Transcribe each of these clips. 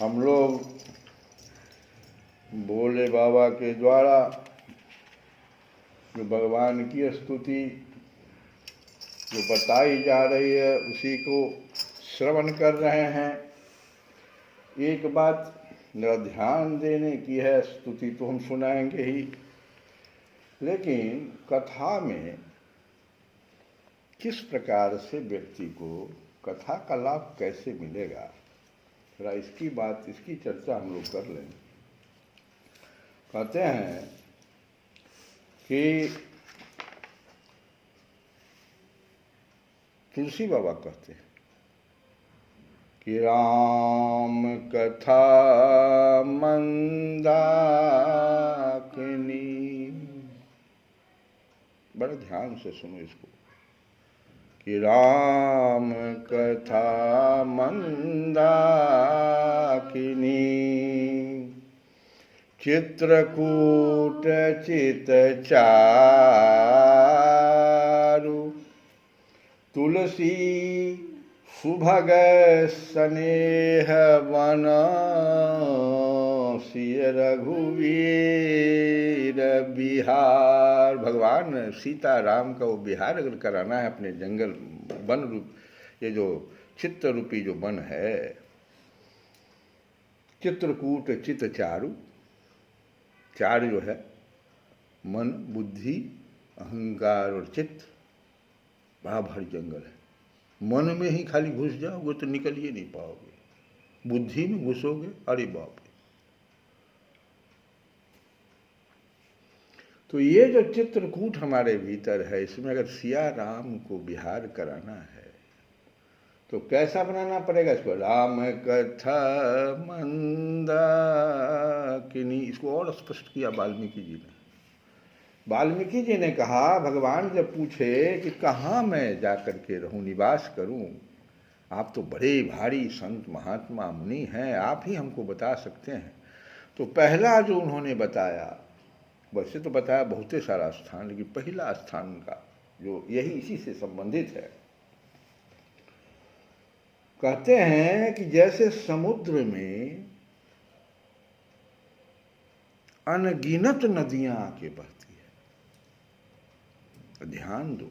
हम लोग भोले बाबा के द्वारा जो भगवान की स्तुति जो बताई जा रही है उसी को श्रवण कर रहे हैं। एक बात मेरा ध्यान देने की है, स्तुति तो हम सुनाएंगे ही, लेकिन कथा में किस प्रकार से व्यक्ति को कथा का लाभ कैसे मिलेगा, थोड़ा इसकी चर्चा हम लोग कर लें। कहते हैं कि तुलसी बाबा कहते हैं कि राम कथा मंदाकिनी, बड़े ध्यान से सुनो इसको, कि राम कथा मंदाकिनी चित्रकूट चित चारु तुलसी सुभग स्नेह वन सिय रघुवीर बिहार। भगवान सीता राम का वो बिहार अगर कराना है अपने जंगल वन रूप, ये जो चित्र रूपी जो वन है, चित्रकूट चित चारु, चार जो है मन बुद्धि अहंकार और चित्त, बड़ा भारी जंगल है। मन में ही खाली घुस जाओगे तो निकल ही नहीं पाओगे, बुद्धि में घुसोगे अरे बाप रे। तो ये जो चित्रकूट हमारे भीतर है, इसमें अगर सिया राम को विहार कराना है तो कैसा बनाना पड़ेगा इसको? राम कथा मंदाकिनी, इसको और स्पष्ट किया वाल्मीकि जी ने। वाल्मीकि जी ने कहा, भगवान जब पूछे कि कहाँ मैं जाकर के रहूं, निवास करूं, आप तो बड़े भारी संत महात्मा मुनि हैं, आप ही हमको बता सकते हैं। तो पहला जो उन्होंने बताया, वैसे तो बताया बहुत सारा स्थान, लेकिन पहला स्थान का जो यही इसी से संबंधित है, कहते हैं कि जैसे समुद्र में अनगिनत नदियां आके बहती है, ध्यान दो,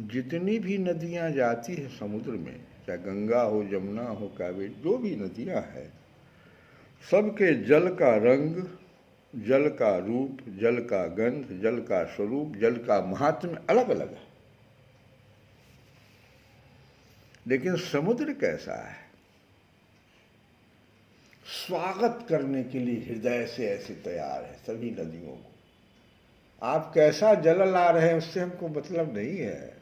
जितनी भी नदियां जाती है समुद्र में, चाहे गंगा हो, यमुना हो, कावेरी, जो भी नदियां हैं, सबके जल का रंग, जल का रूप, जल का गंध, जल का स्वरूप, जल का महात्म्य अलग अलग है। लेकिन समुद्र कैसा है? स्वागत करने के लिए हृदय से ऐसे तैयार है सभी नदियों को। आप कैसा जल ला रहे हैं उससे हमको मतलब नहीं है,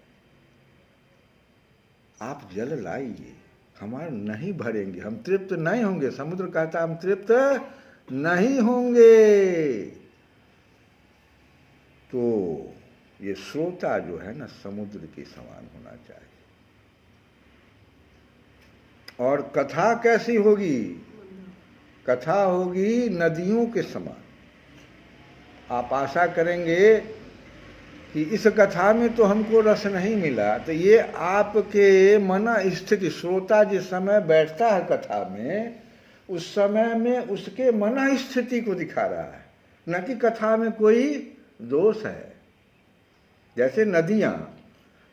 आप जल लाइए, हमारे नहीं भरेंगे, हम तृप्त नहीं होंगे। समुद्र कहता हम तृप्त नहीं होंगे। तो ये श्रोता जो है ना, समुद्र के समान होना चाहिए। और कथा कैसी होगी? कथा होगी नदियों के समान। आप आशा करेंगे कि इस कथा में तो हमको रस नहीं मिला, तो ये आपके मन स्थिति, श्रोता जिस समय बैठता है कथा में, उस समय में उसके मन स्थिति को दिखा रहा है, न कि कथा में कोई दोष है। जैसे नदियां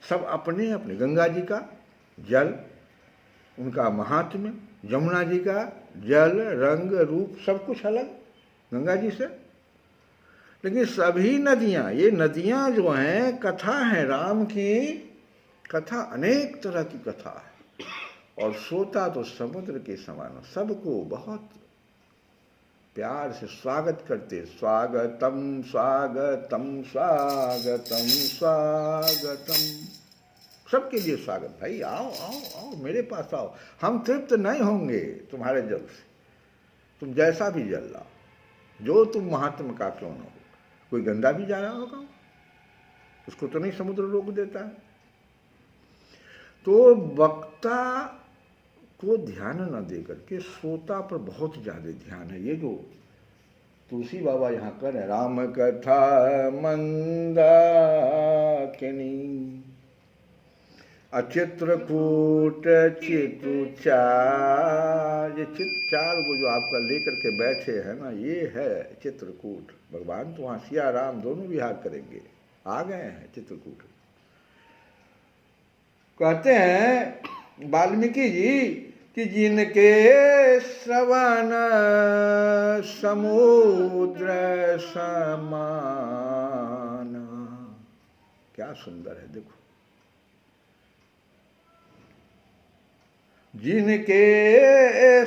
सब अपने अपने, गंगा जी का जल उनका महात्म्य, यमुना जी का जल, रंग, रूप सब कुछ अलग गंगा जी से। लेकिन सभी नदियाँ, ये नदियाँ जो हैं कथा हैं, राम की कथा, अनेक तरह की कथा है। और सोता तो समुद्र के समान, सबको बहुत प्यार से स्वागत करते, स्वागतम स्वागतम स्वागतम स्वागतम, सबके लिए स्वागत। भाई आओ आओ आओ, मेरे पास आओ, हम तृप्त नहीं होंगे तुम्हारे जल से, तुम जैसा भी जल लाओ, जो तुम महात्मा का क्यों न हो। कोई गंदा भी जा रहा होगा, उसको तो नहीं समुद्र रोक देता है। तो वक्ता को ध्यान न दे करके श्रोता पर बहुत ज्यादा ध्यान है। ये जो तुलसी बाबा यहाँ कर है, राम कथा मंदाकिनी अचित्रकूट चितु चार, ये चार को जो आपका लेकर के बैठे हैं ना, ये है चित्रकूट। भगवान तो वहाँ सिया राम दोनों विहार करेंगे, आ गए हैं चित्रकूट। कहते हैं वाल्मीकि जी कि जिनके श्रवण समुद्र समान, क्या सुंदर है देखो, जिनके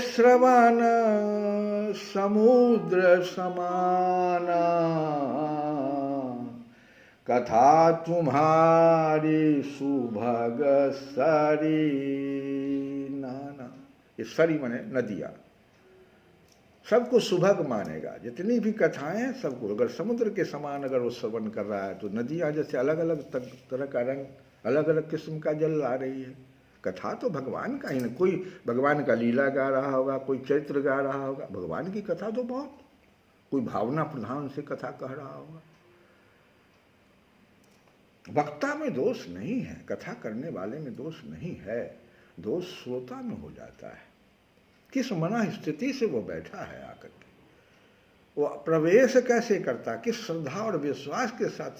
श्रवण समुद्र समाना, कथा तुम्हारी सुभग सरी नाना। ये सरी माने नदियाँ, सबको सुभग मानेगा। जितनी भी कथाएं सबको, अगर समुद्र के समान अगर वो श्रवण कर रहा है, तो नदियाँ जैसे अलग अलग तरह का रंग, अलग अलग किस्म का जल आ रही है। कथा तो भगवान का ही ना, कोई भगवान का लीला गा रहा होगा, कोई चरित्र गा रहा होगा। भगवान की कथा तो बहुत, कोई भावना प्रधान से कथा कह रहा होगा। वक्ता में दोष नहीं है, कथा करने वाले में दोष नहीं है, दोष श्रोता में हो जाता है। किस मना स्थिति से वो बैठा है आकर के, वो प्रवेश कैसे करता, किस श्रद्धा और विश्वास के साथ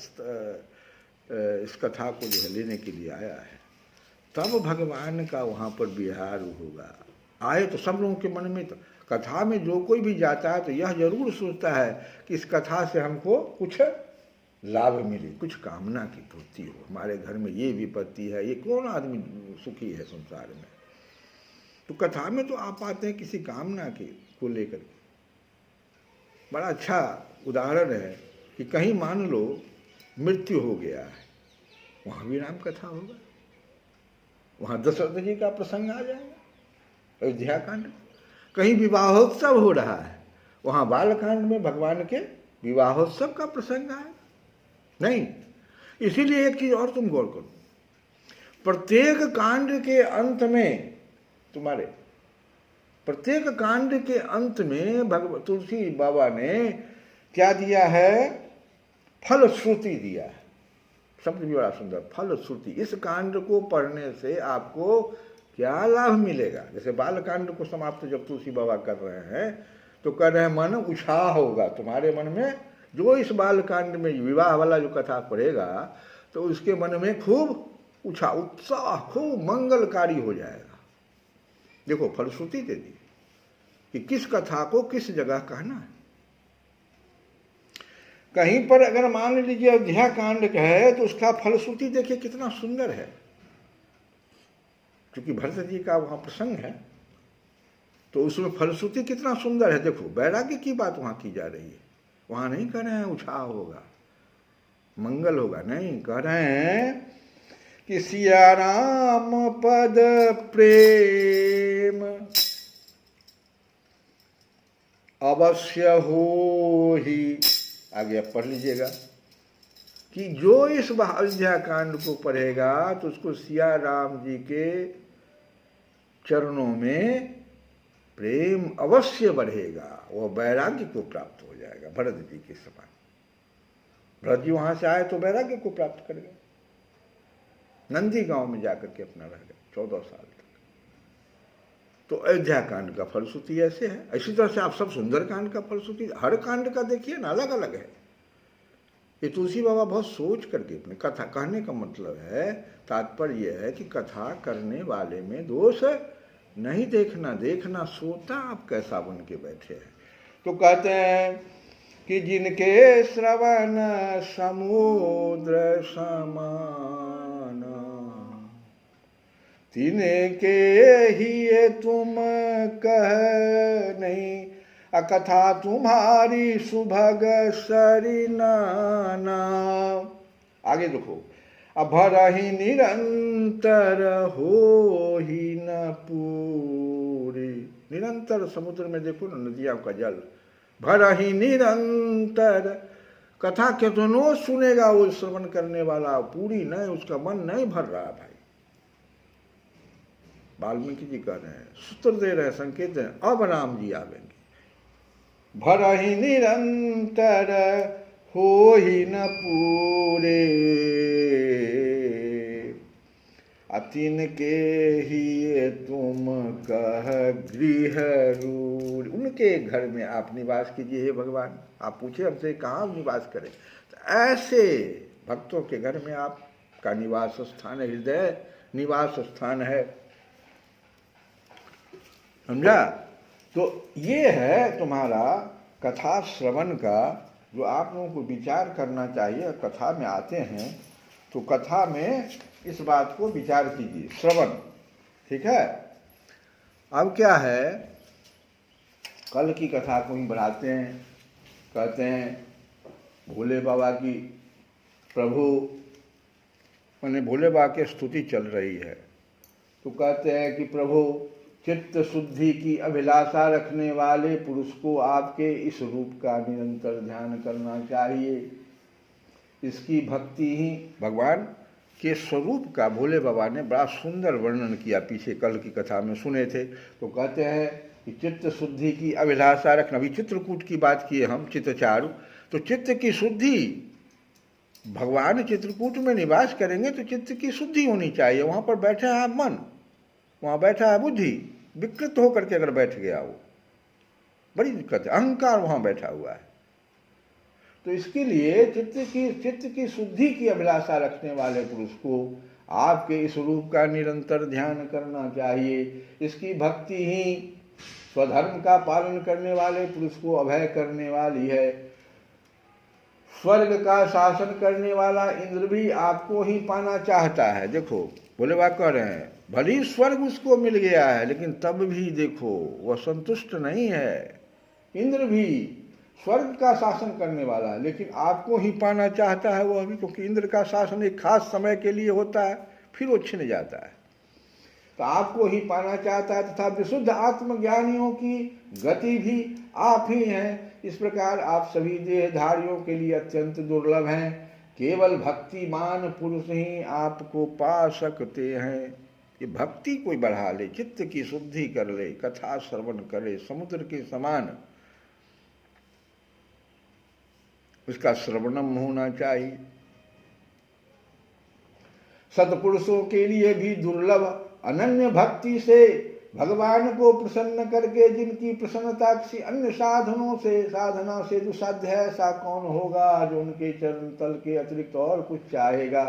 इस कथा को जो है लेने के लिए आया है, तब भगवान का वहाँ पर विहार होगा। आए तो सब लोगों के मन में, तो कथा में जो कोई भी जाता है तो यह जरूर सोचता है कि इस कथा से हमको कुछ लाभ मिले, कुछ कामना की पूर्ति हो, हमारे घर में ये विपत्ति है, ये कौन आदमी सुखी है संसार में। तो कथा में तो आप आते हैं किसी कामना के को लेकर के। बड़ा अच्छा उदाहरण है कि कहीं मान लो मृत्यु हो गया है, वहाँ भी राम कथा होगा, वहाँ दशरथ जी का प्रसंग आ जाएगा, अयोध्या कांड। कहीं विवाहोत्सव हो रहा है, वहाँ बालकांड में भगवान के विवाहोत्सव का प्रसंग आए नहीं। इसीलिए एक चीज और तुम गौर करो, प्रत्येक कांड के अंत में, तुम्हारे प्रत्येक कांड के अंत में तुलसी बाबा ने क्या दिया है, फलश्रुति दिया है। शब्द भी बड़ा सुंदर, फलश्रुति। इस कांड को पढ़ने से आपको क्या लाभ मिलेगा। जैसे बालकांड को समाप्त जब तुलसी बाबा कर रहे हैं तो कर रहे हैं मन उत्साह होगा तुम्हारे मन में, जो इस बालकांड में विवाह वाला जो कथा पढ़ेगा तो उसके मन में खूब उत्साह, खूब मंगलकारी हो जाएगा। देखो फलश्रुति दे दी कि किस कथा को किस जगह कहना है। कहीं पर अगर मान लीजिए अयोध्या कांड का है तो उसका फलश्रुति देखिए कितना सुंदर है, क्योंकि भरत जी का वहां प्रसंग है तो उसमें फलश्रुति कितना सुंदर है। देखो वैराग्य की बात वहां की जा रही है, वहां नहीं कह रहे हैं उत्साह होगा, मंगल होगा, नहीं कह रहे हैं कि सिया राम पद प्रेम अवश्य हो ही। आगे आप पढ़ लीजिएगा कि जो इस अयोध्या कांड को पढ़ेगा तो उसको सिया राम जी के चरणों में प्रेम अवश्य बढ़ेगा, वो वैराग्य को प्राप्त हो जाएगा भरत जी के समान। भरत जी वहां से आए तो वैराग्य को प्राप्त कर गए, नंदी गांव में जाकर के अपना रह गए 14 साल तक। तो अयोध्या कांड का फलश्रुति ऐसे है। इसी तरह से आप सब सुंदर कांड का फलश्रुति हर कांड का देखिए ना, अलग अलग है। ये तुलसी बाबा बहुत सोच करके अपने कथा कहने का मतलब है, तात्पर्य यह है कि कथा करने वाले में दोष नहीं देखना, देखना सोता आप कैसा बन के बैठे हैं। तो कहते हैं कि जिनके श्रवण समुद्र समान, तिनके ही तुम कह नहीं, अकथा तुम्हारी सुभग सरिनाना। आगे देखो, अभरहि निरंतर हो ही न पूरी। निरंतर समुद्र में देखो ना नदियों का जल, भरहि निरंतर, कथा कितनो सुनेगा वो श्रवण करने वाला, पूरी नहीं, उसका मन नहीं भर रहा भाई। वाल्मीकि जी कह रहे हैं, सूत्र दे रहे हैं, संकेत हैं, अब राम जी आवेंगे। भरहि निरंतर हो ही न पूरे, अतिन के ही तुम कह गृह रूढ़। उनके घर में आप निवास कीजिए हे भगवान। आप पूछे हमसे कहाँ निवास करें, तो ऐसे भक्तों के घर में आपका निवास स्थान है, हृदय निवास स्थान है, समझा। तो ये है तुम्हारा कथा श्रवण का, जो आप लोगों को विचार करना चाहिए। कथा में आते हैं तो कथा में इस बात को विचार कीजिए, श्रवण, ठीक है। अब क्या है, कल की कथा को ही बढ़ाते हैं। कहते हैं भोले बाबा की, प्रभु मैंने भोले बाबा की स्तुति चल रही है, तो कहते हैं कि प्रभु चित्त शुद्धि की अभिलाषा रखने वाले पुरुष को आपके इस रूप का निरंतर ध्यान करना चाहिए। इसकी भक्ति ही, भगवान के स्वरूप का भोले बाबा ने बड़ा सुंदर वर्णन किया, पीछे कल की कथा में सुने थे। तो कहते हैं कि चित्त शुद्धि की अभिलाषा रखना। अभी चित्रकूट की बात किए हम, चित्तचारु, तो चित्त की शुद्धि, भगवान चित्रकूट में निवास करेंगे तो चित्त की शुद्धि होनी चाहिए। वहाँ पर बैठा है मन, वहाँ बैठा है बुद्धि, विकृत होकर के अगर बैठ गया वो बड़ी दिक्कत है। अहंकार वहाँ बैठा हुआ है। तो इसके लिए चित्त की शुद्धि की अभिलाषा रखने वाले पुरुष को आपके इस रूप का निरंतर ध्यान करना चाहिए। इसकी भक्ति ही स्वधर्म का पालन करने वाले पुरुष को अभय करने वाली है। स्वर्ग का शासन करने वाला इंद्र भी आपको ही पाना चाहता है। देखो भोले बाबा कह रहे हैं, भली स्वर्ग उसको मिल गया है, लेकिन तब भी देखो वह संतुष्ट नहीं है। इंद्र भी स्वर्ग का शासन करने वाला है, लेकिन आपको ही पाना चाहता है वह भी, क्योंकि इंद्र का शासन एक खास समय के लिए होता है, फिर वो छिन जाता है। तो आपको ही पाना चाहता है, तथा विशुद्ध आत्मज्ञानियों की गति भी आप ही हैं। इस प्रकार आप सभी देहधारियों के लिए अत्यंत दुर्लभ हैं। केवल भक्तिमान पुरुष ही आपको पा सकते हैं। ये भक्ति कोई बढ़ा ले, चित्त की शुद्धि कर ले, कथा श्रवण करे, समुद्र के समान उसका श्रवणम होना चाहिए। सत्पुरुषों के लिए भी दुर्लभ अनन्य भक्ति से भगवान को प्रसन्न करके जिनकी प्रसन्नता किसी अन्य साधना से दुसाध्य है, ऐसा कौन होगा जो उनके चरण तल के अतिरिक्त और कुछ चाहेगा।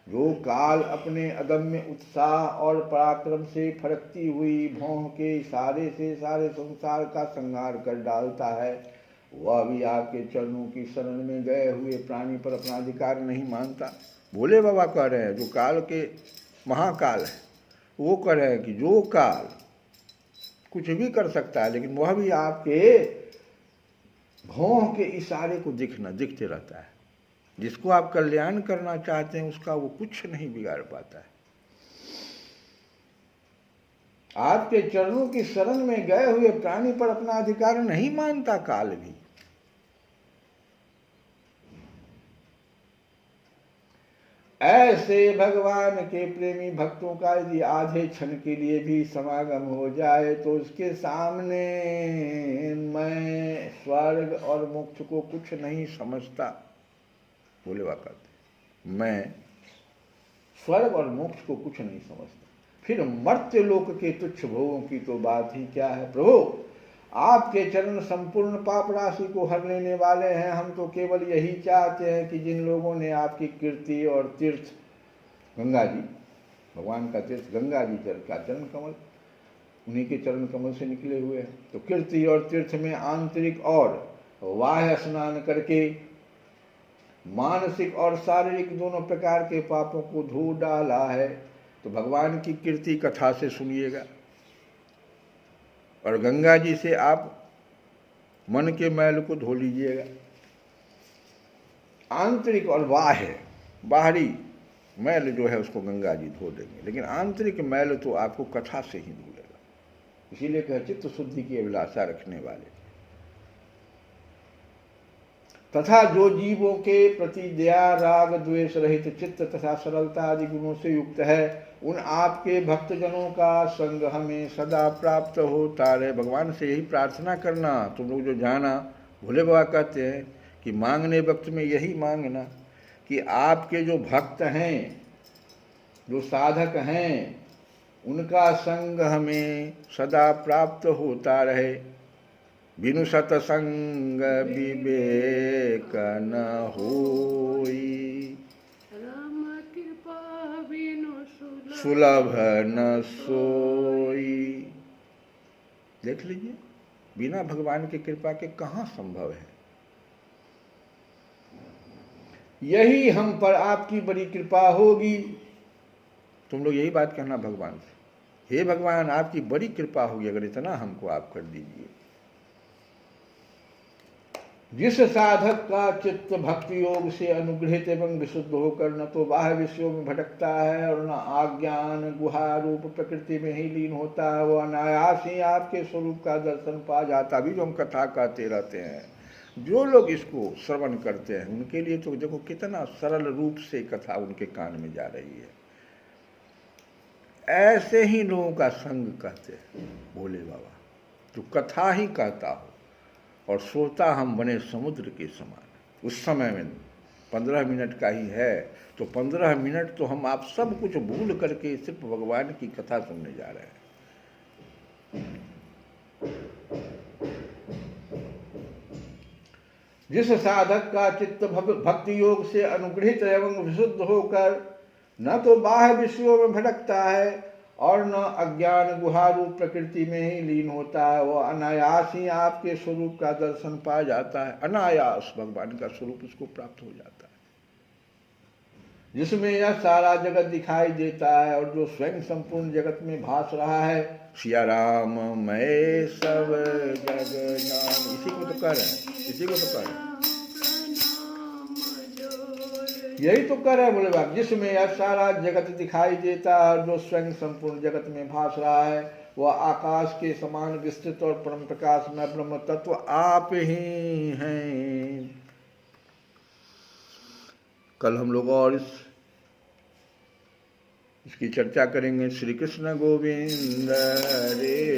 जो काल अपने अदम्य उत्साह और पराक्रम से फरकती हुई भौं के इशारे से सारे संसार का संहार कर डालता है, वह भी आपके चरणों की शरण में गए हुए प्राणी पर अपना अधिकार नहीं मानता। भोले बाबा कह रहे हैं, जो काल के महाकाल है, वो कह रहे हैं कि जो काल कुछ भी कर सकता है, लेकिन वह भी आपके भौं के इशारे को दिखते रहता है। जिसको आप कल्याण करना चाहते हैं उसका वो कुछ नहीं बिगाड़ पाता है। आपके चरणों की शरण में गए हुए प्राणी पर अपना अधिकार नहीं मानता काल भी। ऐसे भगवान के प्रेमी भक्तों का यदि आधे क्षण के लिए भी समागम हो जाए तो उसके सामने मैं स्वर्ग और मोक्ष को कुछ नहीं समझता। बोले बाबा कहते, मैं स्वर्ग और मोक्ष को कुछ नहीं समझता, फिर मर्त्य लोक के तुच्छ भोगों की तो बात ही क्या है। प्रभु आपके चरण संपूर्ण पाप राशि को हर लेने वाले हैं। हम तो केवल यही चाहते हैं कि जिन लोगों ने आपकी कीर्ति और तीर्थ, गंगा जी, भगवान का तीर्थ गंगा जी का चरण कमल, उन्हीं के चरण कमल से निकले हुए हैं। तो कीर्ति और तीर्थ में आंतरिक और बाह्य स्नान करके मानसिक और शारीरिक दोनों प्रकार के पापों को धो डाला है। तो भगवान की कीर्ति कथा से सुनिएगा और गंगा जी से आप मन के मैल को धो लीजिएगा। आंतरिक और बाह्य, बाहरी मैल जो है उसको गंगा जी धो देंगे, लेकिन आंतरिक मैल तो आपको कथा से ही धुलेगा। इसीलिए कह चित्त शुद्धि की अभिलाषा रखने वाले तथा जो जीवों के प्रति दया राग द्वेष रहित चित्त तथा सरलता आदि गुणों से युक्त है, उन आपके भक्तजनों का संग हमें सदा प्राप्त होता रहे। भगवान से यही प्रार्थना करना। तुम लोग जो जाना, भोले बाबा कहते हैं कि मांगने वक्त में यही मांगना कि आपके जो भक्त हैं, जो साधक हैं, उनका संग हमें सदा प्राप्त होता रहे। बिनु सतसंग विवेक न होई, राम कृपा बिनु सुलभ न सोई। देख लीजिए, बिना भगवान की कृपा के कहाँ संभव है। यही हम पर आपकी बड़ी कृपा होगी। तुम लोग यही बात कहना भगवान से, हे भगवान आपकी बड़ी कृपा होगी अगर इतना हमको आप कर दीजिए। जिस साधक का चित्त भक्ति योग से अनुग्रहित एवं विशुद्ध होकर न तो बाह्य विषयों में भटकता है और न आज्ञान गुहा रूप प्रकृति में ही लीन होता है, वह अनायास ही आपके स्वरूप का दर्शन पा जाता। अभी जो हम कथा कहते रहते हैं, जो लोग इसको श्रवण करते हैं उनके लिए तो देखो कितना सरल रूप से कथा उनके कान में जा रही है। ऐसे ही लोगों का संग कहते हैं भोले बाबा, जो कथा ही कहता हो और श्रोता हम बने समुद्र के समान। उस समय में 15 मिनट का ही है, तो 15 मिनट तो हम आप सब कुछ भूल करके सिर्फ भगवान की कथा सुनने जा रहे हैं। जिस साधक का चित्त भक्ति योग से अनुग्रहित एवं विशुद्ध होकर न तो बाह्य विषयों में भटकता है और न अज्ञान गुहारूप प्रकृति में ही लीन होता है, वह अनायास ही आपके स्वरूप का दर्शन पा जाता है। अनायास भगवान का स्वरूप उसको प्राप्त हो जाता है, जिसमें यह सारा जगत दिखाई देता है और जो स्वयं संपूर्ण जगत में भास रहा है। सिया राम मैं सब जग जान, इसी को तो कर रहे हैं, इसी को तो कर रहे हैं, यही तो कर रहे हैं बोले बाप। जिसमें यह सारा जगत दिखाई देता है और जो स्वयं संपूर्ण जगत में भास रहा है, वह आकाश के समान विस्तृत और परम प्रकाश में ब्रह्म तत्व आप ही हैं। कल हम लोग और इसकी चर्चा करेंगे। श्री कृष्ण गोविंद रे